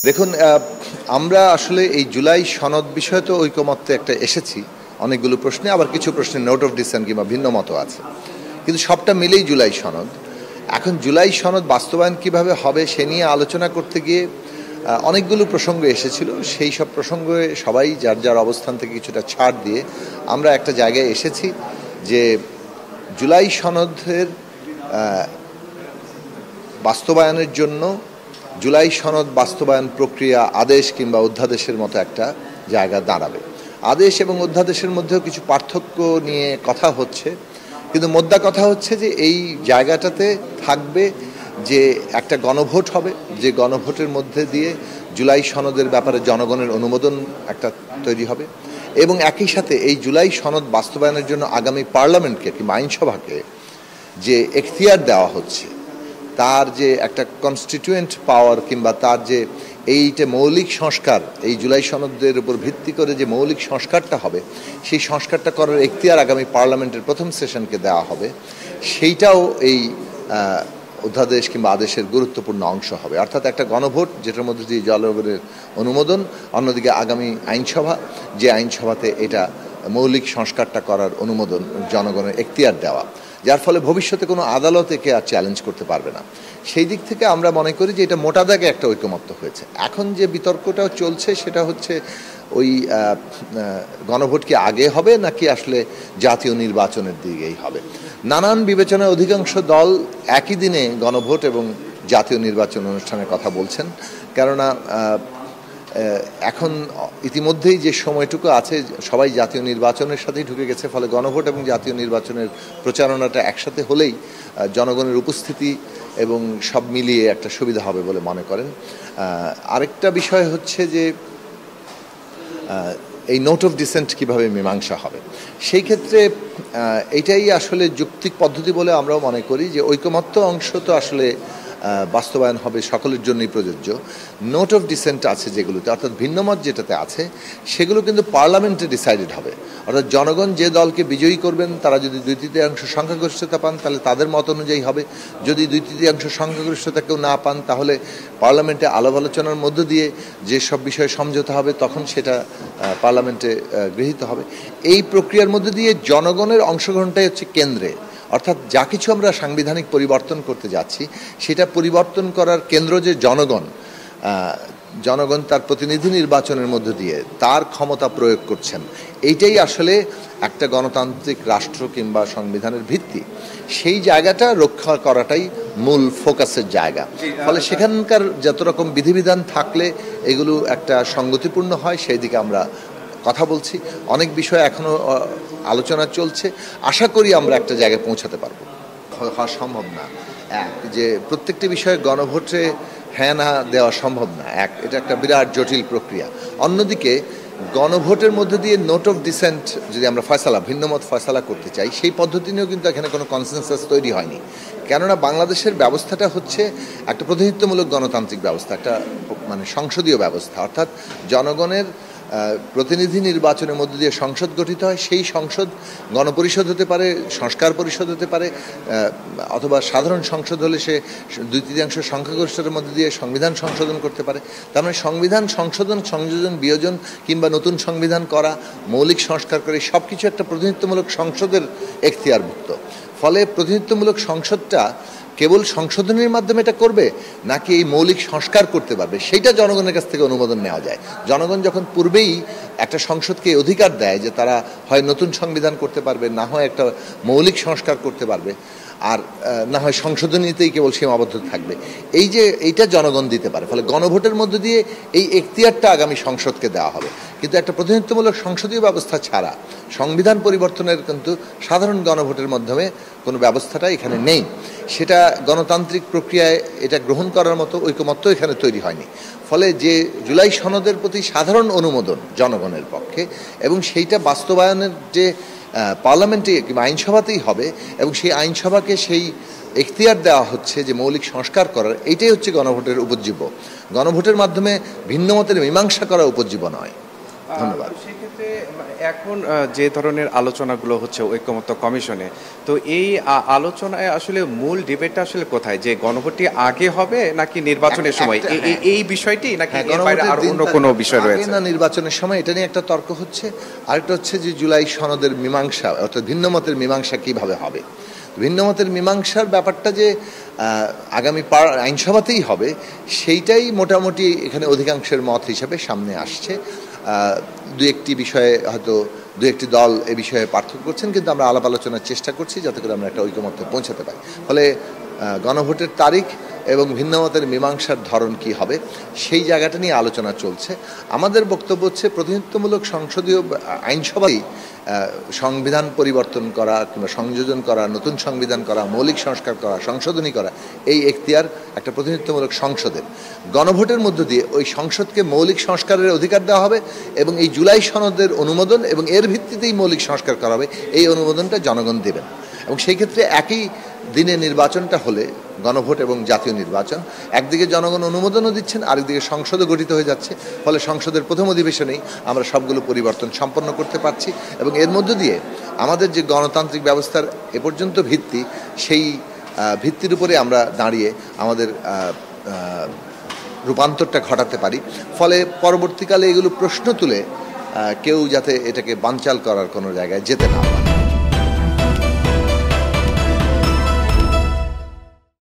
দেখুন, আমরা আসলে এই জুলাই সনদ বিষয়ে তো ঐকমত্যে একটা এসেছি অনেকগুলো প্রশ্নে, আবার কিছু প্রশ্নে নোট অফ ডিসেন্ট কিংবা ভিন্ন মত আছে, কিন্তু সবটা মিলেই জুলাই সনদ। এখন জুলাই সনদ বাস্তবায়ন কিভাবে হবে সে নিয়ে আলোচনা করতে গিয়ে অনেকগুলো প্রসঙ্গ এসেছিল। সেই সব প্রসঙ্গে সবাই যার যার অবস্থান থেকে কিছুটা ছাড় দিয়ে আমরা একটা জায়গায় এসেছি যে জুলাই সনদের বাস্তবায়নের জন্য জুলাই সনদ বাস্তবায়ন প্রক্রিয়া আদেশ কিংবা অধ্যাদেশের মতো একটা জায়গা দাঁড়াবে। আদেশ এবং অধ্যাদেশের মধ্যেও কিছু পার্থক্য নিয়ে কথা হচ্ছে, কিন্তু মোদ্দা কথা হচ্ছে যে এই জায়গাটাতে থাকবে যে একটা গণভোট হবে, যে গণভোটের মধ্যে দিয়ে জুলাই সনদের ব্যাপারে জনগণের অনুমোদন একটা তৈরি হবে, এবং একই সাথে এই জুলাই সনদ বাস্তবায়নের জন্য আগামী পার্লামেন্টকে কিংবা আইনসভাকে যে এখতিয়ার দেওয়া হচ্ছে, তার যে একটা কনস্টিটিউয়েন্ট পাওয়ার কিংবা তার যে এইটা মৌলিক সংস্কার, এই জুলাই সনদের উপর ভিত্তি করে যে মৌলিক সংস্কারটা হবে, সেই সংস্কারটা করার এখতিয়ার আগামী পার্লামেন্টের প্রথম সেশনকে দেওয়া হবে। সেইটাও এই অধ্যাদেশ কিংবা আদেশের গুরুত্বপূর্ণ অংশ হবে। অর্থাৎ একটা গণভোট যেটার মধ্যে দিয়ে জনগণের অনুমোদন, অন্যদিকে আগামী আইনসভা, যে আইনসভাতে এটা মৌলিক সংস্কারটা করার অনুমোদন জনগণের এখতিয়ার দেওয়া, যার ফলে ভবিষ্যতে কোনো আদালত একে আর চ্যালেঞ্জ করতে পারবে না। সেই দিক থেকে আমরা মনে করি যে এটা মোটা দাগে একটা ঐকমত্য হয়েছে। এখন যে বিতর্কটাও চলছে সেটা হচ্ছে ওই গণভোট কি আগে হবে নাকি আসলে জাতীয় নির্বাচনের দিকেই হবে। নানান বিবেচনায় অধিকাংশ দল একই দিনে গণভোট এবং জাতীয় নির্বাচন অনুষ্ঠানের কথা বলছেন, কেননা এখন ইতিমধ্যেই যে সময়টুকু আছে সবাই জাতীয় নির্বাচনের সাথেই ঢুকে গেছে, ফলে গণভোট এবং জাতীয় নির্বাচনের প্রচারণাটা একসাথে হলেই জনগণের উপস্থিতি এবং সব মিলিয়ে একটা সুবিধা হবে বলে মনে করেন। আরেকটা বিষয় হচ্ছে যে এই নোট অফ ডিসেন্ট কীভাবে মীমাংসা হবে, সেই ক্ষেত্রে এটাই আসলে যৌক্তিক পদ্ধতি বলে আমরাও মনে করি যে ঐকমত্য অংশ তো আসলে বাস্তবায়ন হবে, সকলের জন্যই প্রযোজ্য। নোট অফ ডিসেন্ট আছে যেগুলোতে, অর্থাৎ ভিন্নমত যেটাতে আছে, সেগুলো কিন্তু পার্লামেন্টে ডিসাইডেড হবে। অর্থাৎ জনগণ যে দলকে বিজয়ী করবেন তারা যদি 2/3 সংখ্যাগরিষ্ঠতা পান তাহলে তাদের মত অনুযায়ী হবে। যদি 2/3 সংখ্যাগরিষ্ঠতা কেউ না পান তাহলে পার্লামেন্টে আলাপ আলোচনার মধ্য দিয়ে যেসব বিষয়ে সমঝোতা হবে তখন সেটা পার্লামেন্টে গৃহীত হবে। এই প্রক্রিয়ার মধ্যে দিয়ে জনগণের অংশগ্রহণটাই হচ্ছে কেন্দ্রে। অর্থাৎ যা কিছু আমরা সাংবিধানিক পরিবর্তন করতে যাচ্ছি সেটা পরিবর্তন করার কেন্দ্র যে জনগণ, জনগণ তার প্রতিনিধি নির্বাচনের মধ্য দিয়ে তার ক্ষমতা প্রয়োগ করছেন। এইটাই আসলে একটা গণতান্ত্রিক রাষ্ট্র কিংবা সংবিধানের ভিত্তি। সেই জায়গাটা রক্ষা করাটাই মূল ফোকাসের জায়গা। ফলে সেখানকার যত রকম বিধিবিধান থাকলে এগুলো একটা সঙ্গতিপূর্ণ হয়, সেই দিকে আমরা কথা বলছি। অনেক বিষয় এখনও আলোচনা চলছে, আশা করি আমরা একটা জায়গায় পৌঁছাতে পারবো। হওয়া সম্ভব না যে প্রত্যেকটি বিষয়ে গণভোটে হ্যাঁ না দেওয়া সম্ভব না, এটা একটা বিরাট জটিল প্রক্রিয়া। অন্যদিকে গণভোটের মধ্যে দিয়ে নোট অফ ডিসেন্ট যদি আমরা ফয়সালা, ভিন্নমত ফয়সালা করতে চাই, সেই পদ্ধতি নিয়েও কিন্তু এখানে কোনো কনসেনসাস তৈরি হয়নি। কেননা বাংলাদেশের ব্যবস্থাটা হচ্ছে একটা প্রতিনিধিত্বমূলক গণতান্ত্রিক ব্যবস্থা, একটা মানে সংসদীয় ব্যবস্থা। অর্থাৎ জনগণের প্রতিনিধি নির্বাচনের মধ্যে দিয়ে সংসদ গঠিত হয়। সেই সংসদ গণপরিষদ হতে পারে, সংস্কার পরিষদ হতে পারে, অথবা সাধারণ সংসদ হলে সে 2/3 সংখ্যাগরিষ্ঠতার মধ্যে দিয়ে সংবিধান সংশোধন করতে পারে। তার মানে সংবিধান সংশোধন, সংযোজন, বিয়োজন কিংবা নতুন সংবিধান করা, মৌলিক সংস্কার করে সব কিছু একটা প্রতিনিধিত্বমূলক সংসদের এখতিয়ারভুক্ত। ফলে প্রতিনিধিত্বমূলক সংসদটা কেবল সংশোধনের মাধ্যমে এটা করবে নাকি এই মৌলিক সংস্কার করতে পারবে, সেইটা জনগণের কাছ থেকে অনুমোদন নেওয়া যায়। জনগণ যখন পূর্বেই একটা সংসদকে অধিকার দেয় যে তারা হয় নতুন সংবিধান করতে পারবে, না হয় একটা মৌলিক সংস্কার করতে পারবে, আর না হয় সংশোধনীতেই কেবল সীমাবদ্ধ থাকবে, এই যে এইটা জনগণ দিতে পারে। ফলে গণভোটের মধ্য দিয়ে এই এখতিয়ারটা আগামী সংসদকে দেওয়া হবে। কিন্তু একটা প্রতিনিধিত্বমূলক সংসদীয় ব্যবস্থা ছাড়া সংবিধান পরিবর্তনের কিন্তু সাধারণ গণভোটের মাধ্যমে কোনো ব্যবস্থাটা এখানে নেই। সেটা গণতান্ত্রিক প্রক্রিয়ায় এটা গ্রহণ করার মতো ঐকমত্য এখানে তৈরি হয়নি। ফলে যে জুলাই সনদের প্রতি সাধারণ অনুমোদন জনগণের পক্ষে, এবং সেইটা বাস্তবায়নের যে পার্লামেন্টে কিংবা আইনসভাতেই হবে, এবং সেই আইনসভাকে সেই এখতিয়ার দেওয়া হচ্ছে যে মৌলিক সংস্কার করার, এইটাই হচ্ছে গণভোটের উপজীব্য। গণভোটের মাধ্যমে ভিন্নমতের মীমাংসা করা উপজীব্য নয়। ধন্যবাদ। সেক্ষেত্রে এখন যে ধরনের আলোচনাগুলো হচ্ছে ঐকমত্য কমিশনে, তো এই আলোচনায় আসলে মূল ডিবেটটা আসলে কোথায়, যে গণভোটটি আগে হবে নাকি নির্বাচনের সময়, এই বিষয়টি নাকি এর বাইরে আর অন্য কোনো বিষয় রয়েছে? না, নির্বাচনের সময় এটা নিয়ে একটা তর্ক হচ্ছে। আরেকটা হচ্ছে যে জুলাই সনদের মীমাংসা, অর্থাৎ ভিন্নমতের মীমাংসা কিভাবে হবে। ভিন্নমতের মীমাংসার ব্যাপারটা যে আগামী আইনসভাতেই হবে, সেইটাই মোটামুটি এখানে অধিকাংশের মত হিসাবে সামনে আসছে। দু একটি বিষয়ে হয়তো দু একটি দল এ বিষয়ে পার্থক্য করছেন, কিন্তু আমরা আলাপ আলোচনার চেষ্টা করছি যাতে করে আমরা একটা ঐকমত্যে পৌঁছাতে পারি। ফলে গণভোটের তারিখ এবং ভিন্নমতের মীমাংসার ধরন কি হবে সেই জায়গাটা নিয়ে আলোচনা চলছে। আমাদের বক্তব্য হচ্ছে প্রতিনিধিত্বমূলক সংসদীয় আইনসভায় সংবিধান পরিবর্তন করা কিংবা সংযোজন করা, নতুন সংবিধান করা, মৌলিক সংস্কার করা, সংশোধনী করা, এই এখতিয়ার একটা প্রতিনিধিত্বমূলক সংসদের। গণভোটের মধ্য দিয়ে ওই সংসদকে মৌলিক সংস্কারের অধিকার দেওয়া হবে এবং এই জুলাই সনদের অনুমোদন এবং এর ভিত্তিতেই মৌলিক সংস্কার করা হবে, এই অনুমোদনটা জনগণ দেবেন। এবং সেই ক্ষেত্রে একই দিনে নির্বাচনটা হলে, গণভোট এবং জাতীয় নির্বাচন, একদিকে জনগণ অনুমোদনও দিচ্ছেন, আরেকদিকে সংসদও গঠিত হয়ে যাচ্ছে। ফলে সংসদের প্রথম অধিবেশনেই আমরা সবগুলো পরিবর্তন সম্পন্ন করতে পারছি এবং এর মধ্য দিয়ে আমাদের যে গণতান্ত্রিক ব্যবস্থার এ পর্যন্ত ভিত্তি, সেই ভিত্তির উপরে আমরা দাঁড়িয়ে আমাদের রূপান্তরটা ঘটাতে পারি। ফলে পরবর্তীকালে এগুলো প্রশ্ন তুলে কেউ যাতে এটাকে বানচাল করার কোনো জায়গায় যেতে না পারে।